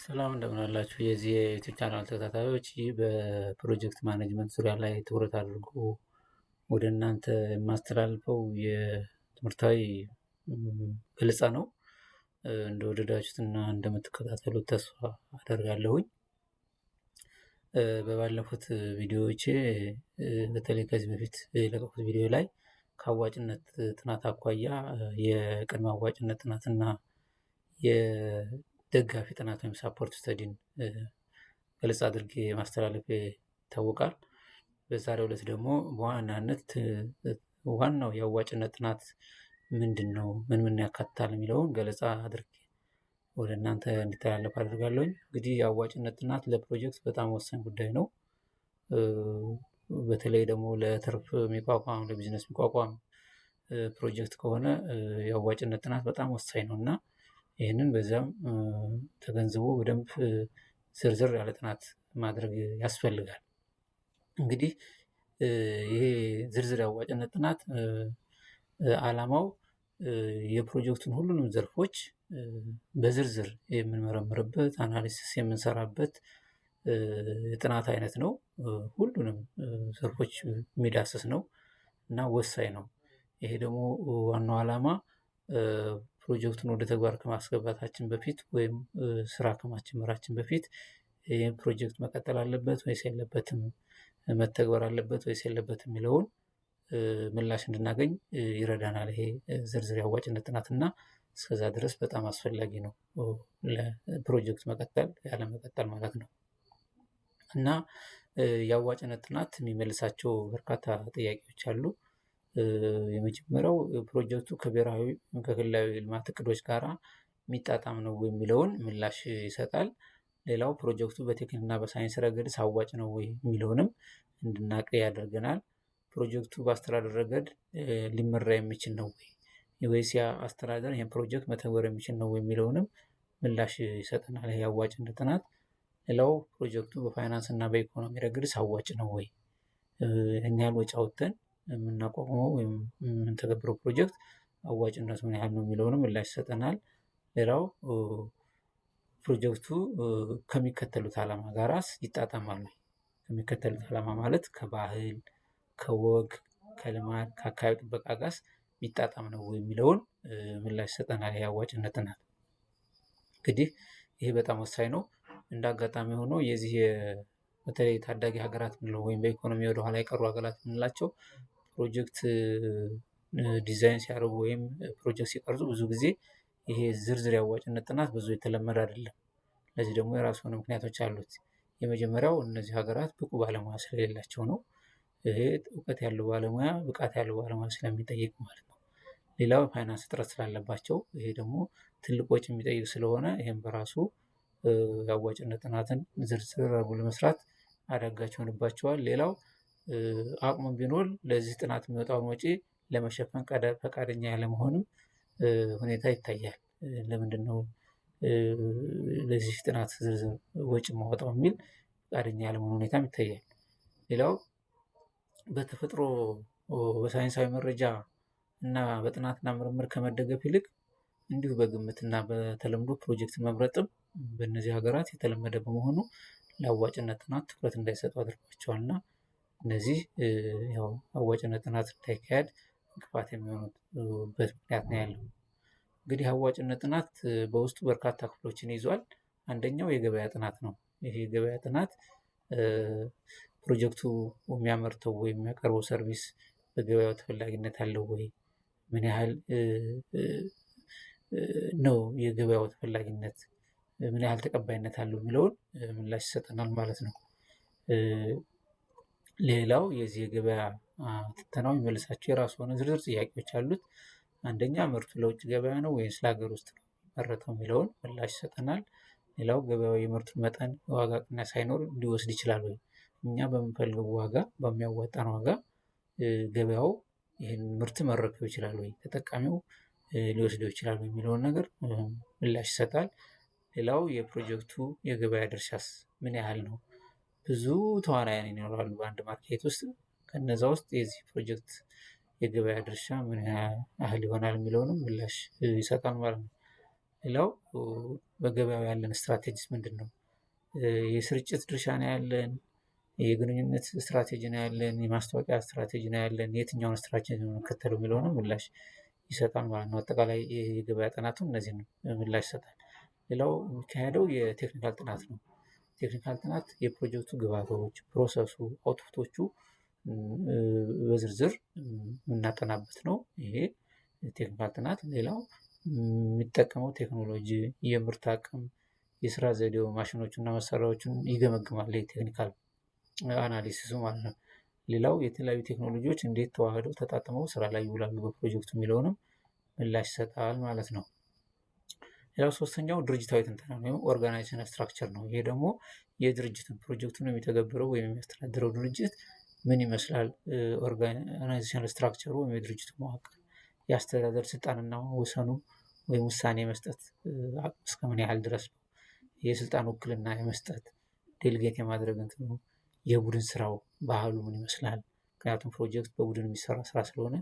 ሰላም እንደምን አላችሁ? የዚህ የዩቲዩብ ቻናል ተከታታዮች፣ ይህ በፕሮጀክት ማኔጅመንት ዙሪያ ላይ ትኩረት አድርጎ ወደ እናንተ የማስተላልፈው የትምህርታዊ ገለጻ ነው። እንደወደዳችሁትና እንደምትከታተሉት ተስፋ አደርጋለሁኝ። በባለፉት ቪዲዮዎቼ በተለይ ከዚህ በፊት የለቀቁት ቪዲዮ ላይ ከአዋጭነት ጥናት አኳያ የቅድመ አዋጭነት ጥናትና የደጋፊ ጥናት ወይም ሳፖርት ስተዲን ገለጻ አድርጌ ማስተላለፍ ይታወቃል። በዛሬው ዕለት ደግሞ በዋናነት ዋናው የአዋጭነት ጥናት ምንድን ነው፣ ምን ያካትታል የሚለውን ገለጻ አድርጌ ወደ እናንተ እንዲተላለፍ አድርጋለሁኝ። እንግዲህ የአዋጭነት ጥናት ለፕሮጀክት በጣም ወሳኝ ጉዳይ ነው። በተለይ ደግሞ ለትርፍ የሚቋቋም ለቢዝነስ የሚቋቋም ፕሮጀክት ከሆነ የአዋጭነት ጥናት በጣም ወሳኝ ነው እና ይህንን በዛም ተገንዝቦ በደንብ ዝርዝር ያለ ጥናት ማድረግ ያስፈልጋል። እንግዲህ ይሄ ዝርዝር የአዋጭነት ጥናት ዓላማው የፕሮጀክቱን ሁሉንም ዘርፎች በዝርዝር የምንመረምርበት አናሊሲስ የምንሰራበት የጥናት አይነት ነው። ሁሉንም ዘርፎች የሚዳስስ ነው እና ወሳኝ ነው። ይሄ ደግሞ ዋናው ዓላማ ፕሮጀክቱን ወደ ተግባር ከማስገባታችን በፊት ወይም ስራ ከማስጀመራችን በፊት ይህ ፕሮጀክት መቀጠል አለበት ወይስ የለበትም፣ መተግበር አለበት ወይስ የለበትም የሚለውን ምላሽ እንድናገኝ ይረዳናል። ይሄ ዝርዝር የአዋጭነት ጥናት እና እስከዛ ድረስ በጣም አስፈላጊ ነው ለፕሮጀክት መቀጠል ያለመቀጠል ማለት ነው። እና የአዋጭነት ጥናት የሚመልሳቸው በርካታ ጥያቄዎች አሉ። የመጀመሪያው ፕሮጀክቱ ከብሔራዊ ከክልላዊ ልማት እቅዶች ጋር የሚጣጣም ነው የሚለውን ምላሽ ይሰጣል። ሌላው ፕሮጀክቱ በቴክኒክና በሳይንስ ረገድ አዋጭ ነው ወይ የሚለውንም እንድናውቅ ያደርገናል። ፕሮጀክቱ በአስተዳደር ረገድ ሊመራ የሚችል ነው ወይ ወይስ ያ አስተዳደር ይህን ፕሮጀክት መተግበር የሚችል ነው የሚለውንም ምላሽ ይሰጠናል ይህ የአዋጭነት ጥናት። ሌላው ፕሮጀክቱ በፋይናንስ እና በኢኮኖሚ ረገድ አዋጭ ነው ወይ፣ ይህን ያህል ወጪ አውጥተን የምናቋቁመው ወይም የምንተገብረው ፕሮጀክት አዋጭነቱ ምን ያህል ነው የሚለውንም ምላሽ ይሰጠናል። ሌላው ፕሮጀክቱ ከሚከተሉት ዓላማ ጋራስ ይጣጣማሉ። ከሚከተሉት ዓላማ ማለት ከባህል፣ ከወግ፣ ከልማድ፣ ከአካባቢ ጥበቃ ጋርስ የሚጣጣም ነው የሚለውን ምላሽ ይሰጠናል የአዋጭነት ጥናት። እንግዲህ ይሄ በጣም ወሳኝ ነው። እንደ አጋጣሚ ሆኖ የዚህ በተለይ ታዳጊ ሀገራት ምንለው ወይም በኢኮኖሚ ወደኋላ የቀሩ ሀገራት የምንላቸው ፕሮጀክት ዲዛይን ሲያደርጉ ወይም ፕሮጀክት ሲቀርጹ ብዙ ጊዜ ይሄ ዝርዝር የአዋጭነት ጥናት ብዙ የተለመደ አይደለም። ለዚህ ደግሞ የራሱ የሆነ ምክንያቶች አሉት። የመጀመሪያው እነዚህ ሀገራት ብቁ ባለሙያ ስለሌላቸው ነው። ይሄ እውቀት ያለው ባለሙያ ብቃት ያለው ባለሙያ ስለሚጠይቅ ማለት ነው። ሌላው ፋይናንስ እጥረት ስላለባቸው፣ ይሄ ደግሞ ትልቅ ወጪ የሚጠይቅ ስለሆነ ይህም በራሱ የአዋጭነት ጥናትን ዝርዝር አድርጎ ለመስራት አዳጋች ይሆንባቸዋል። ሌላው አቅሙ ቢኖር ለዚህ ጥናት የሚወጣውን ወጪ ለመሸፈን ፈቃደኛ ያለመሆንም ሁኔታ ይታያል። ለምንድን ነው ለዚህ ጥናት ዝርዝር ወጪ ማወጣው የሚል ፈቃደኛ ያለመሆን ሁኔታም ይታያል። ሌላው በተፈጥሮ በሳይንሳዊ መረጃ እና በጥናትና ምርምር ከመደገፍ ይልቅ እንዲሁ በግምትና በተለምዶ ፕሮጀክትን መምረጥም በእነዚህ ሀገራት የተለመደ በመሆኑ ለአዋጭነት ጥናት ትኩረት እንዳይሰጡ አድርጓቸዋልና እነዚህ ያው አዋጭነት ጥናት እንዳይካሄድ እንቅፋት የሚሆኑበት ምክንያት ነው ያለው። እንግዲህ አዋጭነት ጥናት በውስጡ በርካታ ክፍሎችን ይዟል። አንደኛው የገበያ ጥናት ነው። ይሄ የገበያ ጥናት ፕሮጀክቱ የሚያመርተው ወይም የሚያቀርበው ሰርቪስ በገበያው ተፈላጊነት አለው ወይ፣ ምን ያህል ነው የገበያው ተፈላጊነት፣ ምን ያህል ተቀባይነት አለው የሚለውን ምላሽ ይሰጠናል ማለት ነው። ሌላው የዚህ የገበያ ትንተናው የሚመልሳቸው የራሱ የሆነ ዝርዝር ጥያቄዎች አሉት። አንደኛ ምርቱ ለውጭ ገበያ ነው ወይስ ለሀገር ውስጥ ነው የሚመረተው የሚለውን ምላሽ ይሰጠናል። ሌላው ገበያው የምርቱን መጠን ዋጋ ቅናሽ ሳይኖር ሊወስድ ይችላል ወይ፣ እኛ በምንፈልገው ዋጋ በሚያዋጣን ዋጋ ገበያው ይህን ምርት መረከብ ይችላል ወይ፣ ተጠቃሚው ሊወስደው ይችላል የሚለውን ነገር ምላሽ ይሰጣል። ሌላው የፕሮጀክቱ የገበያ ድርሻስ ምን ያህል ነው፣ ብዙ ተዋናያን ይኖራሉ በአንድ ማርኬት ውስጥ፣ ከነዛ ውስጥ የዚህ ፕሮጀክት የገበያ ድርሻ ምን ያህል ይሆናል የሚለውንም ምላሽ ይሰጣል ማለት ነው። ሌላው በገበያው ያለን ስትራቴጂስ ምንድን ነው? የስርጭት ድርሻ ነው ያለን? የግንኙነት ስትራቴጂ ነው ያለን? የማስታወቂያ ስትራቴጂ ነው ያለን? የትኛውን ስትራቴጂ ነው የምንከተለው የሚለውንም ምላሽ ይሰጣል ማለት ነው። አጠቃላይ የገበያ ጥናቱ እነዚህን ምላሽ ይሰጣል። ሌላው የሚካሄደው የቴክኒካል ጥናት ነው። ቴክኒካል ጥናት የፕሮጀክቱ ግብዓቶች፣ ፕሮሰሱ፣ አውትፑቶቹ በዝርዝር የምናጠናበት ነው። ይሄ ቴክኒካል ጥናት። ሌላው የሚጠቀመው ቴክኖሎጂ፣ የምርት አቅም፣ የስራ ዘዴው፣ ማሽኖቹና መሳሪያዎቹን ይገመግማል። ቴክኒካል አናሊሲሱ ማለት ነው። ሌላው የተለያዩ ቴክኖሎጂዎች እንዴት ተዋህደው ተጣጥመው ስራ ላይ ይውላሉ በፕሮጀክቱ የሚለውንም ምላሽ ይሰጣል ማለት ነው። ሌላው ሶስተኛው ድርጅታዊ ትንተና ወይም ኦርጋናይዜሽን ስትራክቸር ነው። ይሄ ደግሞ የድርጅትን ፕሮጀክቱን የሚተገብረው ወይም የሚያስተዳድረው ድርጅት ምን ይመስላል፣ ኦርጋናይዜሽን ስትራክቸሩ ወይም የድርጅቱ መዋቅር፣ የአስተዳደር ስልጣንና ወሰኑ ወይም ውሳኔ የመስጠት እስከምን ያህል ድረስ ነው፣ የስልጣን ውክልና የመስጠት ዴልጌት የማድረግ እንትኑ፣ የቡድን ስራው ባህሉ ምን ይመስላል፣ ምክንያቱም ፕሮጀክት በቡድን የሚሰራ ስራ ስለሆነ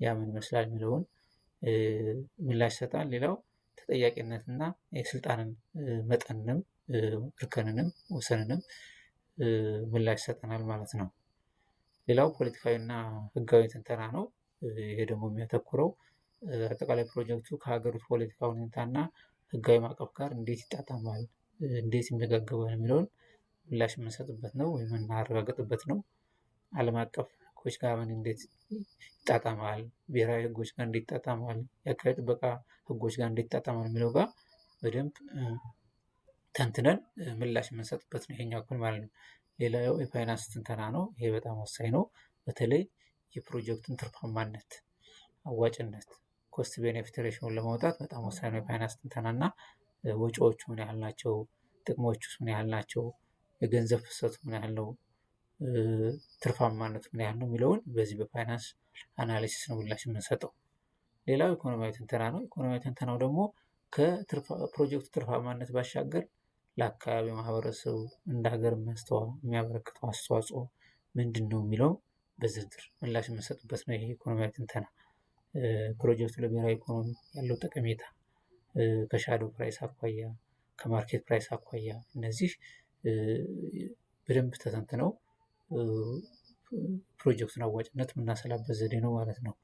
ያ ምን ይመስላል የሚለውን ምላሽ ይሰጣል። ሌላው ተጠያቂነትና የስልጣንን መጠንንም እርከንንም ወሰንንም ምላሽ ይሰጠናል ማለት ነው። ሌላው ፖለቲካዊና ህጋዊ ትንተና ነው። ይሄ ደግሞ የሚያተኩረው አጠቃላይ ፕሮጀክቱ ከሀገሪቱ ፖለቲካ ሁኔታና ህጋዊ ማዕቀፍ ጋር እንዴት ይጣጣማል፣ እንዴት ይመጋገባል የሚለውን ምላሽ የምንሰጥበት ነው ወይም የምናረጋግጥበት ነው። ዓለም አቀፍ ህጎች ጋር እንዴት ይጣጣማል፣ ብሔራዊ ህጎች ጋር እንዴት ይጣጣማል፣ የአካባቢ ጥበቃ ህጎች ጋር እንዴት ይጣጣማል የሚለው ጋር በደንብ ተንትነን ምላሽ የምንሰጥበት ነው ይሄኛው ክፍል ማለት ነው። ሌላው የፋይናንስ ትንተና ነው። ይሄ በጣም ወሳኝ ነው። በተለይ የፕሮጀክቱን ትርፋማነት፣ አዋጭነት፣ ኮስት ቤኔፊት ሬሽዮን ለማውጣት በጣም ወሳኝ ነው የፋይናንስ ትንተና እና ወጪዎቹ ምን ያህል ናቸው፣ ጥቅሞቹ ምን ያህል ናቸው፣ የገንዘብ ፍሰቱ ምን ያህል ነው፣ ትርፋማነቱ ምን ያህል ነው የሚለውን በዚህ በፋይናንስ አናሊሲስ ነው ምላሽ የምንሰጠው። ሌላው ኢኮኖሚያዊ ትንተና ነው። ኢኮኖሚያዊ ትንተናው ደግሞ ከፕሮጀክቱ ትርፋማነት ባሻገር ለአካባቢ ማህበረሰቡ እንደ ሀገር የሚያበረክተው አስተዋጽኦ ምንድን ነው የሚለው በዝርዝር ምላሽ የምንሰጥበት ነው። ይሄ ኢኮኖሚያዊ ትንተና ፕሮጀክቱ ለብሔራዊ ኢኮኖሚ ያለው ጠቀሜታ ከሻዶ ፕራይስ አኳያ፣ ከማርኬት ፕራይስ አኳያ እነዚህ በደንብ ተተንትነው ፕሮጀክቱን አዋጭነት የምናሰላበት ዘዴ ነው ማለት ነው።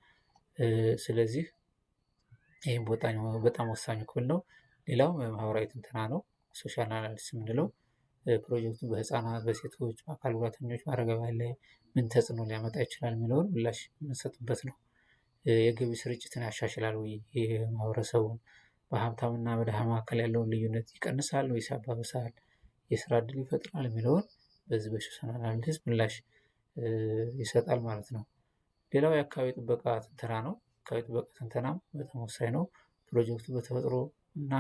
ስለዚህ ይህም በጣም ወሳኙ ክፍል ነው። ሌላው ማህበራዊ ትንተና ነው። ሶሻል አናሊሲስ የምንለው ፕሮጀክቱ በህፃናት፣ በሴቶች፣ በአካል ጉዳተኞች፣ በአረጋውያን ላይ ምን ተጽዕኖ ሊያመጣ ይችላል የሚለውን ምላሽ የምንሰጥበት ነው። የገቢ ስርጭትን ያሻሽላል ወይ፣ ማህበረሰቡን በሀብታምና በድሃ መካከል ያለውን ልዩነት ይቀንሳል ወይስ ያባብሳል፣ የስራ እድል ይፈጥራል የሚለውን በዚህ በሶሻል አናሊሲስ ምላሽ ይሰጣል ማለት ነው። ሌላው የአካባቢ ጥበቃ ትንተና ነው። አካባቢ ጥበቃ ትንተናም በጣም ወሳኝ ነው። ፕሮጀክቱ በተፈጥሮ እና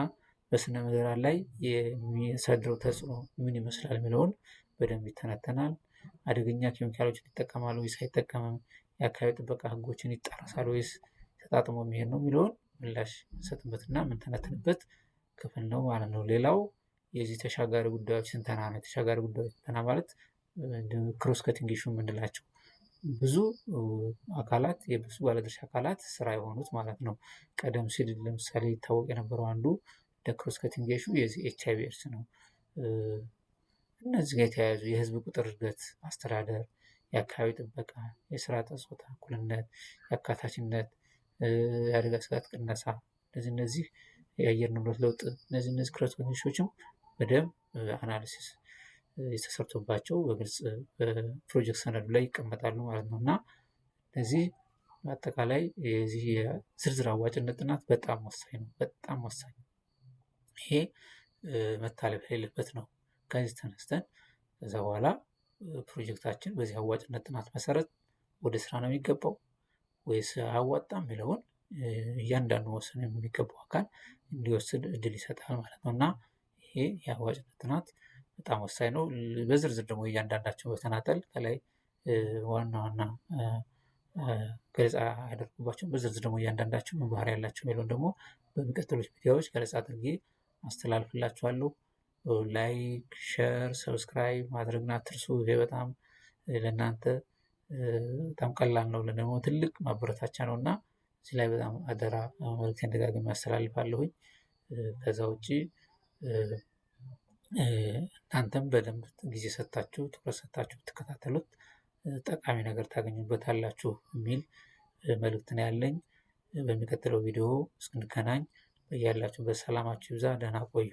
በስነ ምህዳር ላይ የሚያሳድረው ተጽዕኖ ምን ይመስላል የሚለውን በደንብ ይተነተናል። አደገኛ ኬሚካሎችን ይጠቀማል ወይስ አይጠቀምም፣ የአካባቢ ጥበቃ ህጎችን ይጣረሳል ወይስ ተጣጥሞ የሚሄድ ነው የሚለውን ምላሽ የምንሰጥበትና የምንተነትንበት ክፍል ነው ማለት ነው። ሌላው የዚህ ተሻጋሪ ጉዳዮች ትንተና ነው። ተሻጋሪ ጉዳዮች ትንተና ማለት ክሮስ ከቲንግ ኢሹ የምንላቸው ብዙ አካላት፣ የብዙ ባለድርሻ አካላት ስራ የሆኑት ማለት ነው። ቀደም ሲል ለምሳሌ ይታወቅ የነበረው አንዱ ክሮስ ከቲንግ ኢሹ የዚህ ኤች.አይ.ቪ ኤድስ ነው። እነዚህ ጋር የተያያዙ የህዝብ ቁጥር እድገት፣ አስተዳደር፣ የአካባቢ ጥበቃ፣ የስራ ጾታ እኩልነት፣ የአካታችነት፣ የአደጋ ስጋት ቅነሳ፣ እነዚህ የአየር ንብረት ለውጥ፣ እነዚህ ክሮስ ከቲንግ ኢሹዎችም በደንብ አናሊሲስ የተሰርቶባቸው በግልጽ በፕሮጀክት ሰነዱ ላይ ይቀመጣሉ ማለት ነው። እና እነዚህ በአጠቃላይ የዚህ የዝርዝር አዋጭነት ጥናት በጣም ወሳኝ ነው። በጣም ወሳኝ ነው። ይሄ መታለፍ የሌለበት ነው። ከዚህ ተነስተን ከዛ በኋላ ፕሮጀክታችን በዚህ አዋጭነት ጥናት መሰረት ወደ ስራ ነው የሚገባው ወይስ አያዋጣም የሚለውን እያንዳንዱ መወሰን የሚገባው አካል እንዲወስድ እድል ይሰጣል ማለት ነው። እና ይሄ የአዋጭነት ጥናት በጣም ወሳኝ ነው። በዝርዝር ደግሞ እያንዳንዳቸው በተናጠል ከላይ ዋና ዋና ገለጻ ያደርጉባቸው በዝርዝር ደግሞ እያንዳንዳቸው ምን ባህሪ ያላቸው የሚለውን ደግሞ በሚቀጥሉት ቪዲዮዎች ገለጻ አድርጌ አስተላልፍላችኋለሁ። ላይክ፣ ሸር፣ ሰብስክራይብ ማድረግን አትርሱ። ይሄ በጣም ለእናንተ በጣም ቀላል ነው፣ ደግሞ ትልቅ ማበረታቻ ነው እና እዚህ ላይ በጣም አደራ መልዕክቴን ደጋግሜ አስተላልፋለሁኝ። ከዛ ውጭ እናንተም በደንብ ጊዜ ሰጥታችሁ ትኩረት ሰጥታችሁ ብትከታተሉት ጠቃሚ ነገር ታገኙበታላችሁ የሚል መልእክት ነው ያለኝ። በሚቀጥለው ቪዲዮ እስክንገናኝ በያላችሁበት ሰላማችሁ ይብዛ። ደህና ቆዩ።